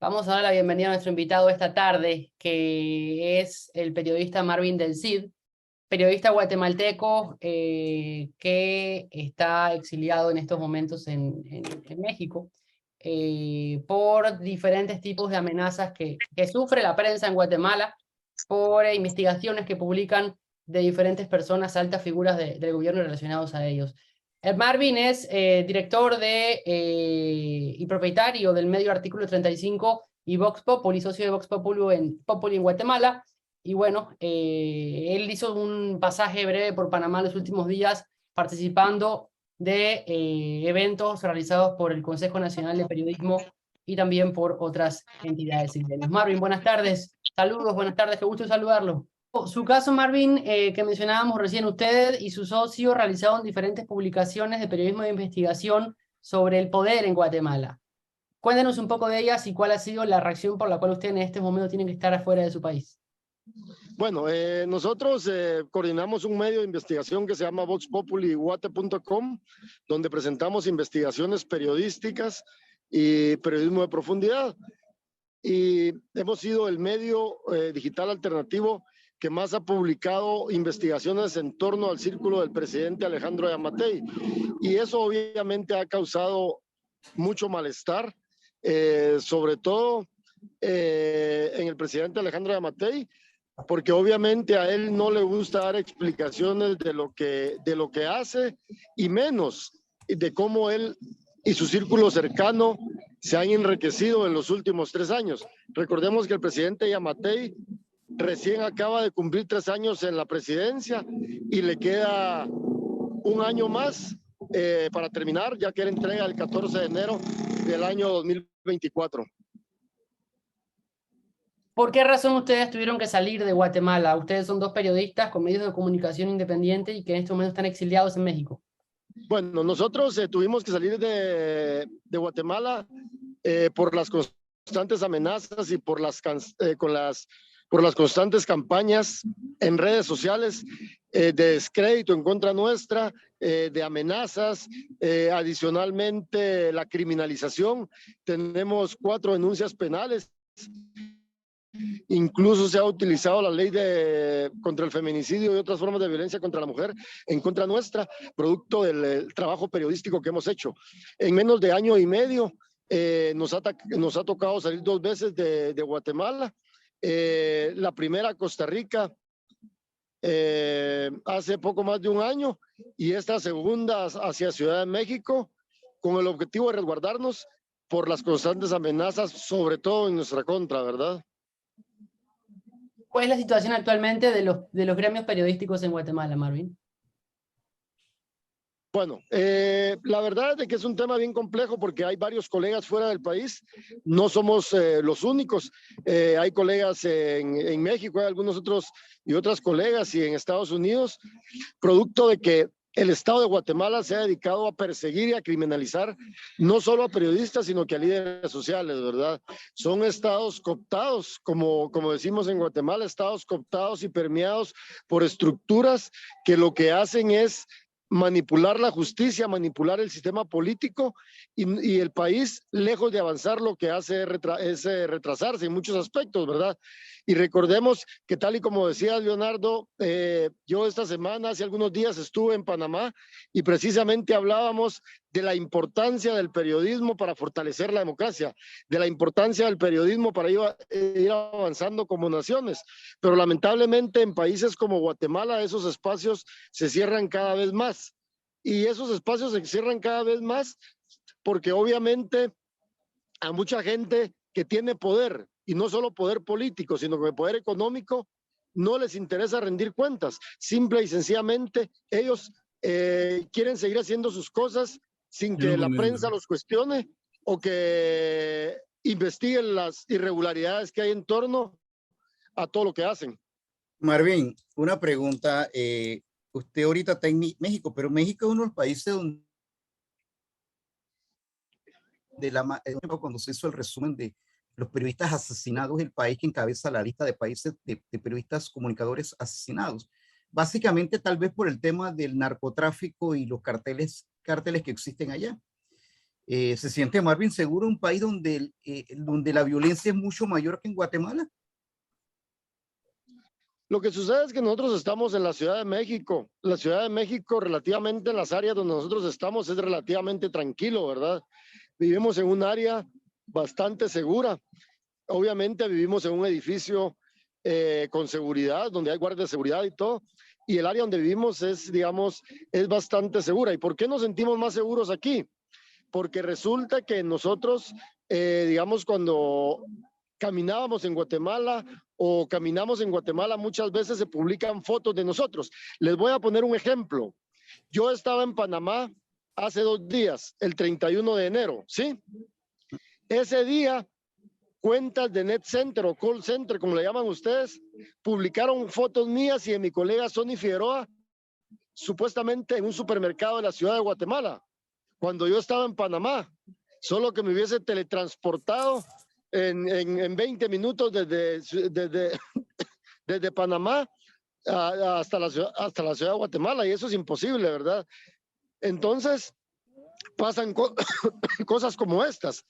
Vamos a dar la bienvenida a nuestro invitado esta tarde, que es el periodista Marvin Del Cid, periodista guatemalteco que está exiliado en estos momentos en México por diferentes tipos de amenazas que sufre la prensa en Guatemala, por investigaciones que publican de diferentes personas, altas figuras del gobierno relacionados a ellos. Marvin es director y propietario del medio Artículo 35 y Vox Populi, socio de Vox Populi en Guatemala. Y bueno, él hizo un pasaje breve por Panamá en los últimos días, participando de eventos realizados por el Consejo Nacional de Periodismo y también por otras entidades isleñas. Marvin, buenas tardes. Saludos, buenas tardes, qué gusto saludarlo. Su caso, Marvin, que mencionábamos recién, usted y su socio realizaron diferentes publicaciones de periodismo de investigación sobre el poder en Guatemala. Cuéntenos un poco de ellas y cuál ha sido la reacción por la cual usted en este momento tiene que estar afuera de su país. Bueno, nosotros coordinamos un medio de investigación que se llama voxpopuliguate.com, donde presentamos investigaciones periodísticas y periodismo de profundidad. Y hemos sido el medio digital alternativo que más ha publicado investigaciones en torno al círculo del presidente Alejandro Yamatei. Y eso obviamente ha causado mucho malestar, sobre todo en el presidente Alejandro Yamatei, porque obviamente a él no le gusta dar explicaciones de lo que hace y menos de cómo él y su círculo cercano se han enriquecido en los últimos 3 años. Recordemos que el presidente Yamatei recién acaba de cumplir 3 años en la presidencia y le queda un año más para terminar, ya que él entrega el 14 de enero del año 2024. ¿Por qué razón ustedes tuvieron que salir de Guatemala? Ustedes son dos periodistas con medios de comunicación independientes y que en este momento están exiliados en México. Bueno, nosotros tuvimos que salir de Guatemala por las constantes amenazas y por las constantes campañas en redes sociales de descrédito en contra nuestra, de amenazas, adicionalmente la criminalización. Tenemos 4 denuncias penales. Incluso se ha utilizado la ley contra el feminicidio y otras formas de violencia contra la mujer en contra nuestra, producto del trabajo periodístico que hemos hecho. En menos de año y medio nos ha tocado salir 2 veces de Guatemala. La primera a Costa Rica hace poco más de un año y esta segunda hacia Ciudad de México con el objetivo de resguardarnos por las constantes amenazas, sobre todo en nuestra contra, ¿verdad? ¿Cuál es la situación actualmente de los gremios periodísticos en Guatemala, Marvin? Bueno, la verdad es que es un tema bien complejo porque hay varios colegas fuera del país, no somos los únicos, hay colegas en México, hay algunos otros y otras colegas y en Estados Unidos, producto de que el Estado de Guatemala se ha dedicado a perseguir y a criminalizar no solo a periodistas, sino que a líderes sociales, ¿verdad? Son estados cooptados, como decimos en Guatemala, estados cooptados y permeados por estructuras que lo que hacen es manipular la justicia, manipular el sistema político y el país, lejos de avanzar, lo que hace es retrasarse en muchos aspectos, ¿verdad? Y recordemos que tal y como decía Leonardo, yo esta semana, hace algunos días estuve en Panamá y precisamente hablábamos de la importancia del periodismo para fortalecer la democracia, de la importancia del periodismo para ir avanzando como naciones. Pero lamentablemente en países como Guatemala esos espacios se cierran cada vez más. Y esos espacios se cierran cada vez más porque obviamente a mucha gente que tiene poder, y no solo poder político, sino que poder económico, no les interesa rendir cuentas. Simple y sencillamente ellos quieren seguir haciendo sus cosas sin que la prensa los cuestione o que investiguen las irregularidades que hay en torno a todo lo que hacen. Marvin, una pregunta. Usted ahorita está en México, pero México es uno de los países donde cuando se hizo el resumen de los periodistas asesinados, el país que encabeza la lista de países de periodistas comunicadores asesinados. Básicamente, tal vez por el tema del narcotráfico y los cárteles que existen allá. ¿Se siente Marvin seguro en un país donde la violencia es mucho mayor que en Guatemala? Lo que sucede es que nosotros estamos en la Ciudad de México. La Ciudad de México, relativamente en las áreas donde nosotros estamos, es relativamente tranquilo, ¿verdad? Vivimos en un área bastante segura. Obviamente vivimos en un edificio con seguridad, donde hay guardias de seguridad y todo. Y el área donde vivimos es, digamos, es bastante segura. ¿Y por qué nos sentimos más seguros aquí? Porque resulta que nosotros, digamos, cuando caminábamos en Guatemala o caminamos en Guatemala, muchas veces se publican fotos de nosotros. Les voy a poner un ejemplo. Yo estaba en Panamá hace 2 días, el 31 de enero, ¿sí? Ese día, cuentas de Net Center o Call Center, como le llaman ustedes, publicaron fotos mías y de mi colega Sonny Figueroa, supuestamente en un supermercado de la ciudad de Guatemala, cuando yo estaba en Panamá, solo que me hubiese teletransportado en 20 minutos desde Panamá hasta la ciudad de Guatemala, y eso es imposible, ¿verdad? Entonces, pasan cosas como estas,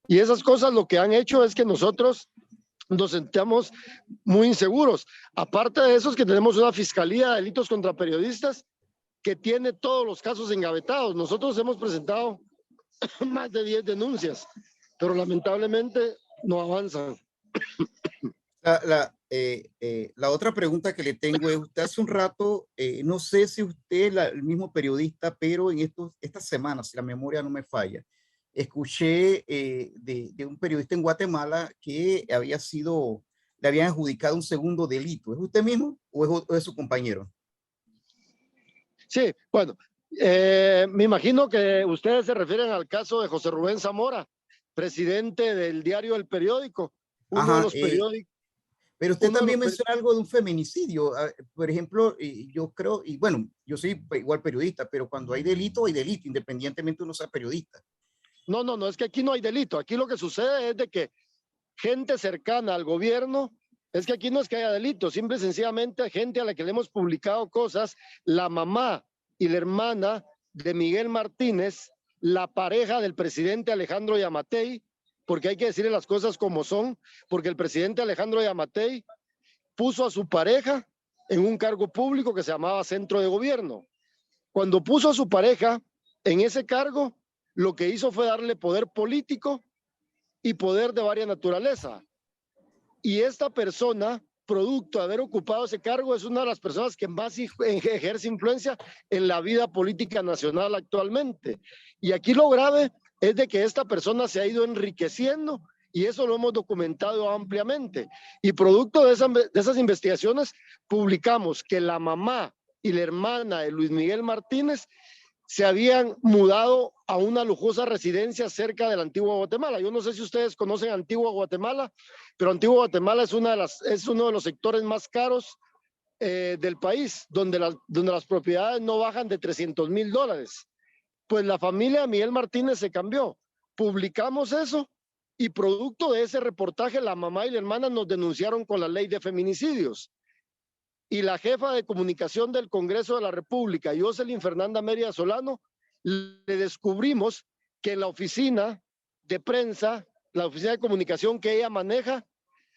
y esas cosas lo que han hecho es que nosotros nos sentamos muy inseguros. Aparte de eso, es que tenemos una fiscalía de delitos contra periodistas que tiene todos los casos engavetados. Nosotros hemos presentado más de 10 denuncias, pero lamentablemente no avanzan. La otra pregunta que le tengo es, usted hace un rato, no sé si usted es el mismo periodista, pero en estas semanas, si la memoria no me falla, escuché de un periodista en Guatemala que le habían adjudicado un segundo delito. ¿Es usted mismo o es su compañero? Sí, bueno, me imagino que ustedes se refieren al caso de José Rubén Zamora, presidente del diario El Periódico, uno de los periódicos. Pero usted también menciona algo de un feminicidio. Por ejemplo, yo creo, y bueno, yo soy igual periodista, pero cuando hay delito, independientemente uno sea periodista. No, es que aquí no hay delito. Aquí lo que sucede es de que gente cercana al gobierno, es que aquí no es que haya delito, simple y sencillamente gente a la que le hemos publicado cosas, la mamá y la hermana de Miguel Martínez, la pareja del presidente Alejandro Yamatei, porque hay que decirle las cosas como son, porque el presidente Alejandro Yamatei puso a su pareja en un cargo público que se llamaba Centro de Gobierno. Cuando puso a su pareja en ese cargo, lo que hizo fue darle poder político y poder de varias naturaleza. Y esta persona, producto de haber ocupado ese cargo, es una de las personas que más ejerce influencia en la vida política nacional actualmente. Y aquí lo grave es de que esta persona se ha ido enriqueciendo, y eso lo hemos documentado ampliamente. Y producto de esas investigaciones, publicamos que la mamá y la hermana de Luis Miguel Martínez se habían mudado a una lujosa residencia cerca de la Antigua Guatemala. Yo no sé si ustedes conocen Antigua Guatemala, pero Antigua Guatemala es uno de los sectores más caros del país, donde las propiedades no bajan de $300,000. Pues la familia de Miguel Martínez se cambió. Publicamos eso y producto de ese reportaje, la mamá y la hermana nos denunciaron con la ley de feminicidios. Y la jefa de comunicación del Congreso de la República, Jocelyn Fernanda Mérida Solano, le descubrimos que en la oficina de prensa, la oficina de comunicación que ella maneja,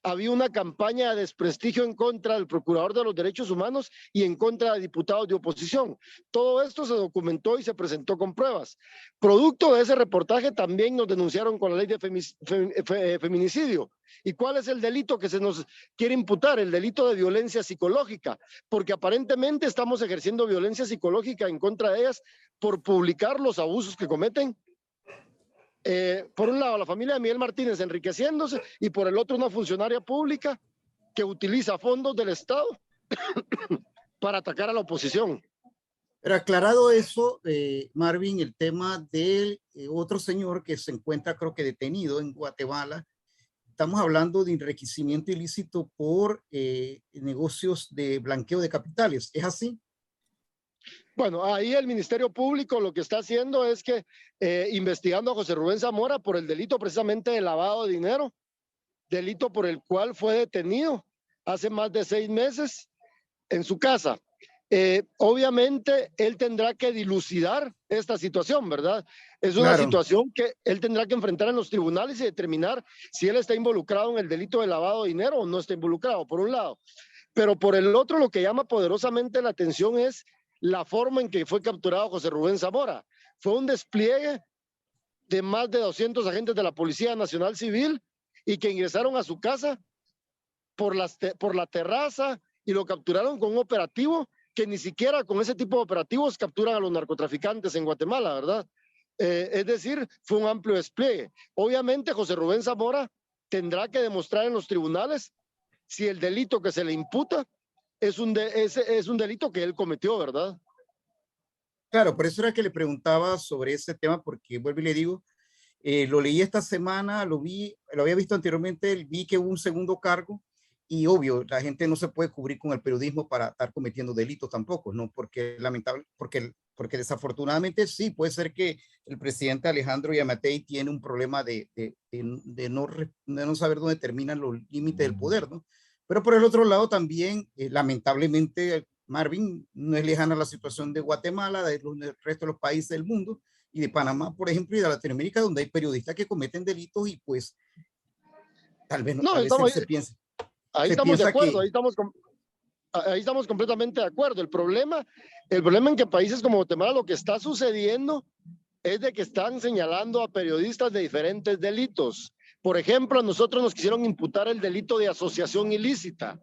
había una campaña de desprestigio en contra del Procurador de los Derechos Humanos y en contra de diputados de oposición. Todo esto se documentó y se presentó con pruebas. Producto de ese reportaje también nos denunciaron con la ley de feminicidio. ¿Y cuál es el delito que se nos quiere imputar? El delito de violencia psicológica, porque aparentemente estamos ejerciendo violencia psicológica en contra de ellas por publicar los abusos que cometen. Por un lado, la familia de Miguel Martínez enriqueciéndose, y por el otro, una funcionaria pública que utiliza fondos del Estado para atacar a la oposición. Pero aclarado eso, Marvin, el tema del otro señor que se encuentra, creo que detenido en Guatemala, estamos hablando de enriquecimiento ilícito por negocios de blanqueo de capitales. ¿Es así? Bueno, ahí el Ministerio Público lo que está haciendo es que investigando a José Rubén Zamora por el delito precisamente de lavado de dinero, delito por el cual fue detenido hace más de 6 meses en su casa. Obviamente él tendrá que dilucidar esta situación, ¿verdad? Es una situación que él tendrá que enfrentar en los tribunales y determinar si él está involucrado en el delito de lavado de dinero o no está involucrado, por un lado. Pero por el otro, lo que llama poderosamente la atención es la forma en que fue capturado José Rubén Zamora. Fue un despliegue de más de 200 agentes de la Policía Nacional Civil y que ingresaron a su casa por la terraza y lo capturaron con un operativo que ni siquiera con ese tipo de operativos capturan a los narcotraficantes en Guatemala, ¿verdad? Es decir, fue un amplio despliegue. Obviamente José Rubén Zamora tendrá que demostrar en los tribunales si el delito que se le imputa es un delito que él cometió, ¿verdad? Claro, por eso era que le preguntaba sobre ese tema, porque vuelvo y le digo, lo leí esta semana, lo había visto anteriormente, vi que hubo un segundo cargo y obvio, la gente no se puede cubrir con el periodismo para estar cometiendo delitos tampoco, ¿no? Porque porque desafortunadamente sí, puede ser que el presidente Alejandro Yamatei tiene un problema de no saber dónde terminan los límites del poder, ¿no? Pero por el otro lado también, lamentablemente, Marvin, no es lejana la situación de Guatemala, del resto de los países del mundo, y de Panamá, por ejemplo, y de Latinoamérica, donde hay periodistas que cometen delitos y pues tal vez no, a veces se piensa, ahí estamos de acuerdo, ahí estamos completamente de acuerdo. El problema en que países como Guatemala lo que está sucediendo es de que están señalando a periodistas de diferentes delitos. Por ejemplo, a nosotros nos quisieron imputar el delito de asociación ilícita.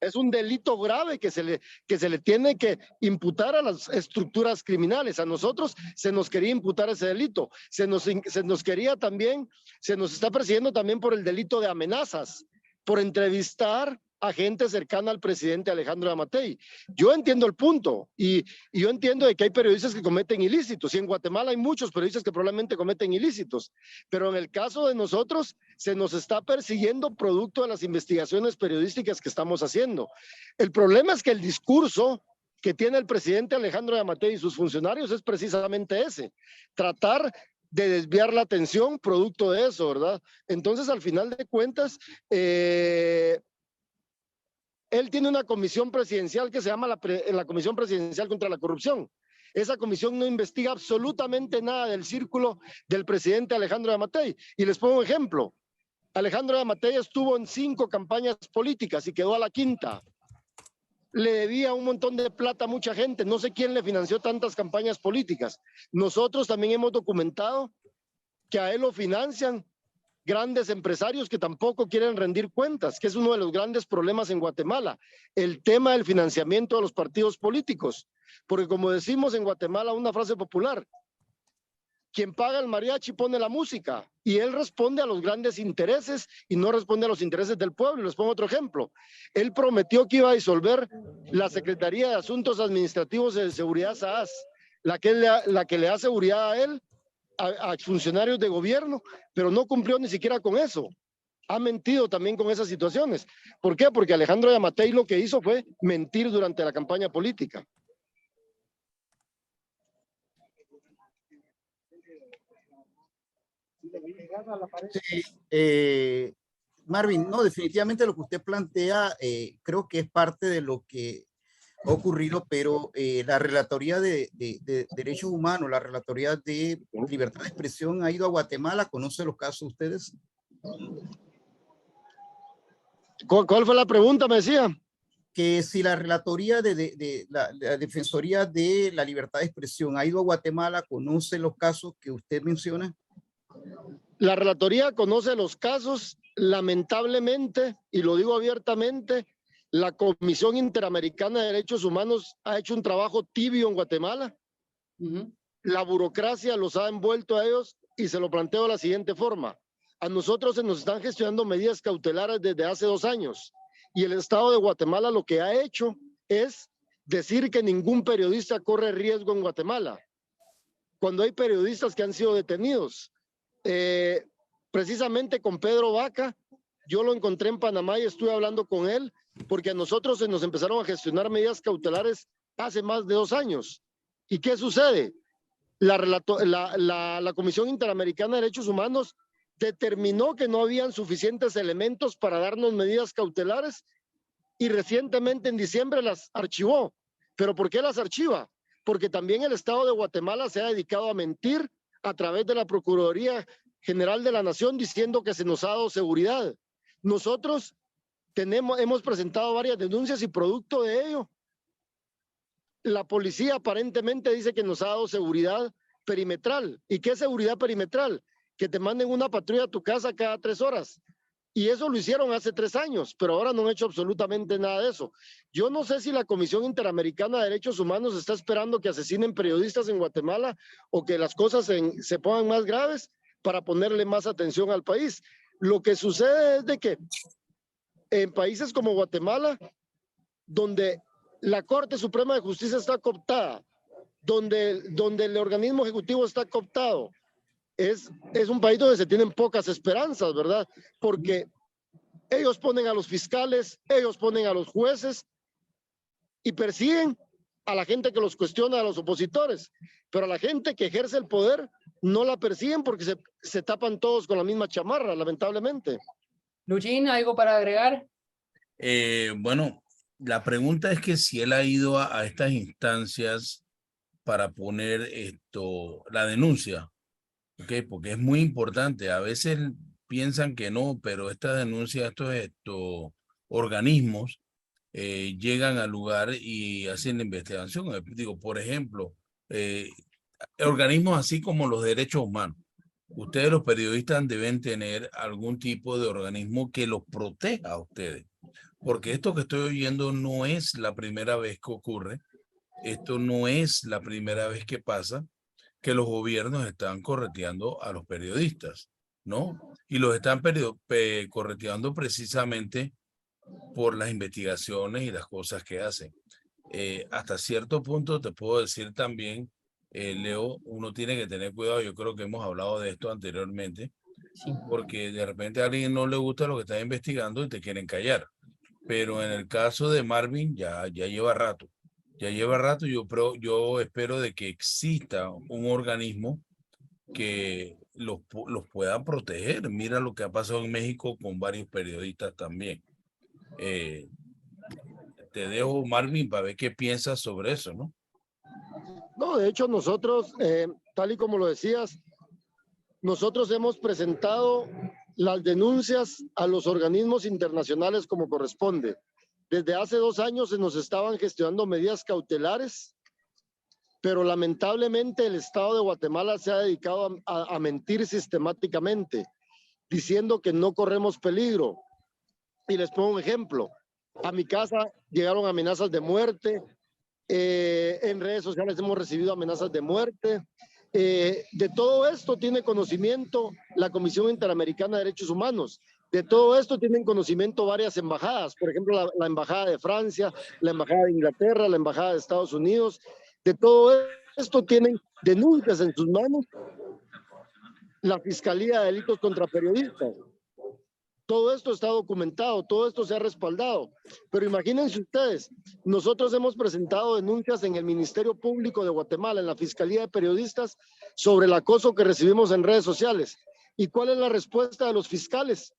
Es un delito grave que se le tiene que imputar a las estructuras criminales. A nosotros se nos quería imputar ese delito. Se nos está persiguiendo también por el delito de amenazas, por entrevistar a gente cercana al presidente Alejandro Yamatei. Yo entiendo el punto y yo entiendo de que hay periodistas que cometen ilícitos y en Guatemala hay muchos periodistas que probablemente cometen ilícitos, pero en el caso de nosotros se nos está persiguiendo producto de las investigaciones periodísticas que estamos haciendo. El problema es que el discurso que tiene el presidente Alejandro Yamatei y sus funcionarios es precisamente ese, tratar de desviar la atención producto de eso, ¿verdad? Entonces, al final de cuentas, él tiene una comisión presidencial que se llama la Comisión Presidencial contra la Corrupción. Esa comisión no investiga absolutamente nada del círculo del presidente Alejandro Yamatei. Y les pongo un ejemplo. Alejandro Yamatei estuvo en 5 campañas políticas y quedó a la 5ª. Le debía un montón de plata a mucha gente. No sé quién le financió tantas campañas políticas. Nosotros también hemos documentado que a él lo financian grandes empresarios que tampoco quieren rendir cuentas, que es uno de los grandes problemas en Guatemala, el tema del financiamiento de los partidos políticos. Porque como decimos en Guatemala, una frase popular, quien paga el mariachi pone la música, y él responde a los grandes intereses y no responde a los intereses del pueblo. Les pongo otro ejemplo. Él prometió que iba a disolver la Secretaría de Asuntos Administrativos de Seguridad SAAS, la que le da seguridad a él, a funcionarios de gobierno, pero no cumplió ni siquiera con eso. Ha mentido también con esas situaciones. ¿Por qué? Porque Alejandro Yamatei lo que hizo fue mentir durante la campaña política. Sí, Marvin, no, definitivamente lo que usted plantea creo que es parte de lo que ha ocurrido, pero la Relatoría de Derechos Humanos, la Relatoría de Libertad de Expresión ha ido a Guatemala. ¿Conoce los casos ustedes? ¿Cuál fue la pregunta, me decía? Que si la Relatoría de la Defensoría de la Libertad de Expresión ha ido a Guatemala, ¿conoce los casos que usted menciona? La Relatoría conoce los casos, lamentablemente, y lo digo abiertamente, la Comisión Interamericana de Derechos Humanos ha hecho un trabajo tibio en Guatemala. La burocracia los ha envuelto a ellos y se lo planteo de la siguiente forma. A nosotros se nos están gestionando medidas cautelares desde hace 2 años y el Estado de Guatemala lo que ha hecho es decir que ningún periodista corre riesgo en Guatemala, cuando hay periodistas que han sido detenidos. Precisamente con Pedro Vaca, yo lo encontré en Panamá y estuve hablando con él, porque a nosotros se nos empezaron a gestionar medidas cautelares hace más de 2 años. ¿Y qué sucede? La Comisión Interamericana de Derechos Humanos determinó que no habían suficientes elementos para darnos medidas cautelares y recientemente en diciembre las archivó. ¿Pero por qué las archiva? Porque también el Estado de Guatemala se ha dedicado a mentir a través de la Procuraduría General de la Nación diciendo que se nos ha dado seguridad. Nosotros hemos presentado varias denuncias y producto de ello, la policía aparentemente dice que nos ha dado seguridad perimetral. ¿Y qué es seguridad perimetral? Que te manden una patrulla a tu casa cada 3 horas. Y eso lo hicieron hace 3 años, pero ahora no han hecho absolutamente nada de eso. Yo no sé si la Comisión Interamericana de Derechos Humanos está esperando que asesinen periodistas en Guatemala o que las cosas se pongan más graves para ponerle más atención al país. Lo que sucede es de que en países como Guatemala, donde la Corte Suprema de Justicia está cooptada, donde el organismo ejecutivo está cooptado, es un país donde se tienen pocas esperanzas, ¿verdad? Porque ellos ponen a los fiscales, ellos ponen a los jueces y persiguen a la gente que los cuestiona, a los opositores, pero a la gente que ejerce el poder no la persiguen porque se tapan todos con la misma chamarra, lamentablemente. Luchín, ¿algo para agregar? Bueno, la pregunta es que si él ha ido a estas instancias para poner la denuncia, ¿okay? Porque es muy importante. A veces piensan que no, pero esta denuncia, estos organismos llegan al lugar y hacen la investigación. Digo, por ejemplo, organismos así como los derechos humanos. Ustedes, los periodistas, deben tener algún tipo de organismo que los proteja a ustedes. Porque esto que estoy oyendo no es la primera vez que ocurre, esto no es la primera vez que pasa, que los gobiernos están correteando a los periodistas, ¿no? Y los están correteando precisamente por las investigaciones y las cosas que hacen. Hasta cierto punto te puedo decir también, Leo, uno tiene que tener cuidado, yo creo que hemos hablado de esto anteriormente, Sí. porque de repente a alguien no le gusta lo que está investigando y te quieren callar. Pero en el caso de Marvin ya lleva rato. Ya lleva rato. Yo espero de que exista un organismo que los pueda proteger. Mira lo que ha pasado en México con varios periodistas también. Te dejo, Marvin, para ver qué piensas sobre eso, ¿no? No, de hecho nosotros, tal y como lo decías, nosotros hemos presentado las denuncias a los organismos internacionales como corresponde. Desde hace 2 años se nos estaban gestionando medidas cautelares, pero lamentablemente el Estado de Guatemala se ha dedicado a mentir sistemáticamente, diciendo que no corremos peligro. Y les pongo un ejemplo. A mi casa llegaron amenazas de muerte, en redes sociales hemos recibido amenazas de muerte. De todo esto tiene conocimiento la Comisión Interamericana de Derechos Humanos. De todo esto tienen conocimiento varias embajadas, por ejemplo, la Embajada de Francia, la Embajada de Inglaterra, la Embajada de Estados Unidos. De todo esto tienen denuncias en sus manos la Fiscalía de Delitos contra Periodistas. Todo esto está documentado, todo esto se ha respaldado. Pero imagínense ustedes, nosotros hemos presentado denuncias en el Ministerio Público de Guatemala, en la Fiscalía de Periodistas, sobre el acoso que recibimos en redes sociales. ¿Y cuál es la respuesta de los fiscales?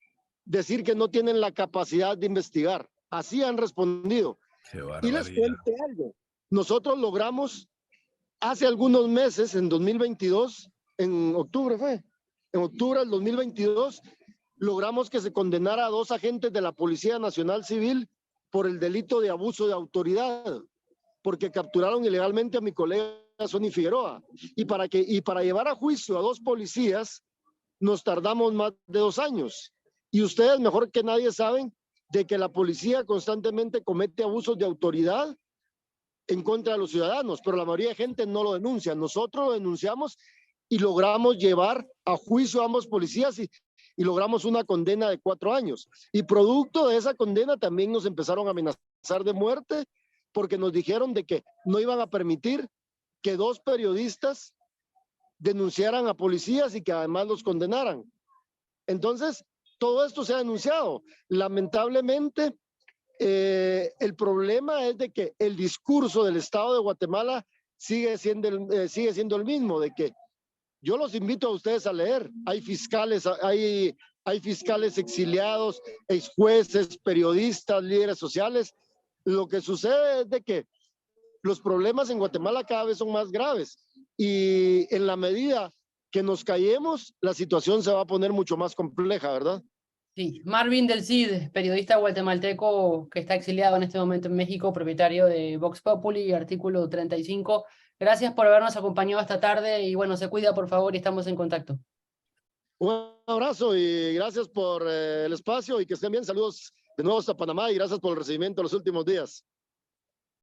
Decir que no tienen la capacidad de investigar. Así han respondido. Y les cuento algo. Nosotros logramos hace algunos meses, en 2022, en octubre fue, en octubre del 2022, logramos que se condenara a 2 agentes de la Policía Nacional Civil por el delito de abuso de autoridad, porque capturaron ilegalmente a mi colega Sonny Figueroa. Y para llevar a juicio a 2 policías, nos tardamos más de 2 años. Y ustedes mejor que nadie saben de que la policía constantemente comete abusos de autoridad en contra de los ciudadanos, pero la mayoría de gente no lo denuncia. Nosotros lo denunciamos y logramos llevar a juicio a ambos policías y logramos una condena de 4 años. Y producto de esa condena también nos empezaron a amenazar de muerte porque nos dijeron de que no iban a permitir que 2 periodistas denunciaran a policías y que además los condenaran. Entonces, todo esto se ha denunciado. Lamentablemente, el problema es de que el discurso del Estado de Guatemala sigue siendo el mismo, de que yo los invito a ustedes a leer. Hay fiscales exiliados, exjueces, periodistas, líderes sociales. Lo que sucede es de que los problemas en Guatemala cada vez son más graves y en la medida que nos callemos, la situación se va a poner mucho más compleja, ¿verdad? Sí, Marvin del Cid, periodista guatemalteco que está exiliado en este momento en México, propietario de Vox Populi, artículo 35. Gracias por habernos acompañado esta tarde y bueno, se cuida por favor y estamos en contacto. Un abrazo y gracias por el espacio y que estén bien. Saludos de nuevo hasta Panamá y gracias por el recibimiento los últimos días.